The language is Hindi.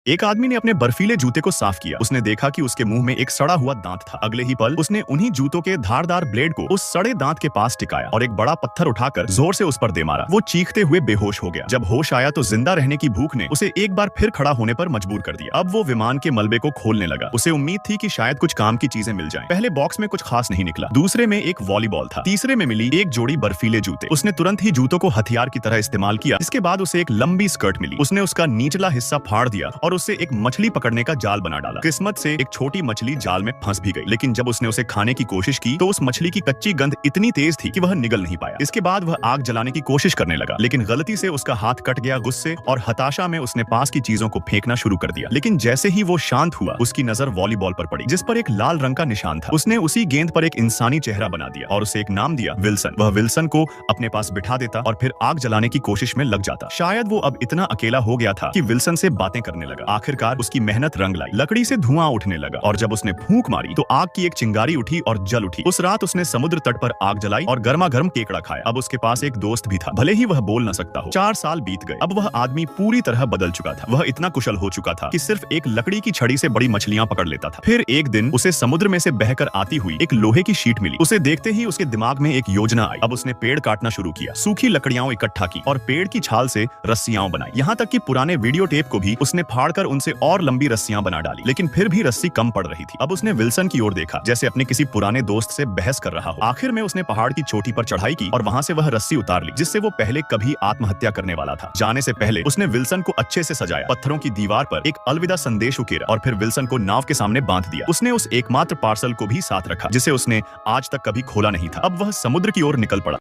एक आदमी ने अपने बर्फीले जूते को साफ किया। उसने देखा कि उसके मुंह में एक सड़ा हुआ दांत था। अगले ही पल उसने उन्हीं जूतों के धारदार ब्लेड को उस सड़े दांत के पास टिकाया और एक बड़ा पत्थर उठाकर जोर से उस पर दे मारा। वो चीखते हुए बेहोश हो गया। जब होश आया तो जिंदा रहने की भूख ने उसे एक बार फिर खड़ा होने पर मजबूर कर दिया। अब वो विमान के मलबे को खोलने लगा। उसे उम्मीद थी कि शायद कुछ काम की चीजें मिल जाएं। पहले बॉक्स में कुछ खास नहीं निकला। दूसरे में एक वॉलीबॉल था। तीसरे में मिली एक जोड़ी बर्फीले जूते। उसने तुरंत ही जूतों को हथियार की तरह इस्तेमाल किया। इसके बाद उसे एक लंबी स्कर्ट मिली। उसने उसका निचला हिस्सा फाड़ दिया और उससे एक मछली पकड़ने का जाल बना डाला। किस्मत से एक छोटी मछली जाल में फंस भी गई, लेकिन जब उसने उसे खाने की कोशिश की तो उस मछली की कच्ची गंध इतनी तेज थी कि वह निगल नहीं पाया। इसके बाद वह आग जलाने की कोशिश करने लगा, लेकिन गलती से उसका हाथ कट गया। गुस्से और हताशा में उसने पास की चीजों को फेंकना शुरू कर दिया। लेकिन जैसे ही वो शांत हुआ, उसकी नजर वॉलीबॉल पर पड़ी, जिस पर एक लाल रंग का निशान था। उसने उसी गेंद पर एक इंसानी चेहरा बना दिया और उसे एक नाम दिया, विल्सन। वह विल्सन को अपने पास बिठा देता और फिर आग जलाने की कोशिश में लग जाता। शायद वो अब इतना अकेला हो गया था कि विल्सन से बातें करने लगा। आखिरकार उसकी मेहनत रंग लाई। लकड़ी से धुआं उठने लगा और जब उसने फूंक मारी तो आग की एक चिंगारी उठी और जल उठी। उस रात उसने समुद्र तट पर आग जलाई और गर्मा गर्म केकड़ा खाया। अब उसके पास एक दोस्त भी था, भले ही वह बोल न सकता हो। 4 साल बीत गए। अब वह आदमी पूरी तरह बदल चुका था। वह इतना कुशल हो चुका था कि सिर्फ एक लकड़ी की छड़ी से बड़ी मछलियां पकड़ लेता था। फिर एक दिन उसे समुद्र में से बहकर आती हुई एक लोहे की शीट मिली। उसे देखते ही उसके दिमाग में एक योजना आई। अब उसने पेड़ काटना शुरू किया, सूखी लकड़ियां इकट्ठा की और पेड़ की छाल से रस्सियां बनाई। यहाँ तक कि पुराने वीडियो टेप को भी उसने फाड़कर उनसे और लंबी रस्सियां बना डाली, लेकिन फिर भी रस्सी कम पड़ रही थी। अब उसने विल्सन की ओर देखा, जैसे अपने किसी पुराने दोस्त से बहस कर रहा हो। आखिर में उसने पहाड़ की चोटी पर चढ़ाई की और वहां से वह रस्सी उतार ली, जिससे वो पहले कभी आत्महत्या करने वाला था। जाने से पहले उसने विल्सन को अच्छे से सजाया, पत्थरों की दीवार पर एक अलविदा संदेश उकेरा और फिर विल्सन को नाव के सामने बांध दिया। उसने उस एकमात्र पार्सल को भी साथ रखा जिसे उसने आज तक कभी खोला नहीं था। अब वह समुद्र की ओर निकल पड़ा।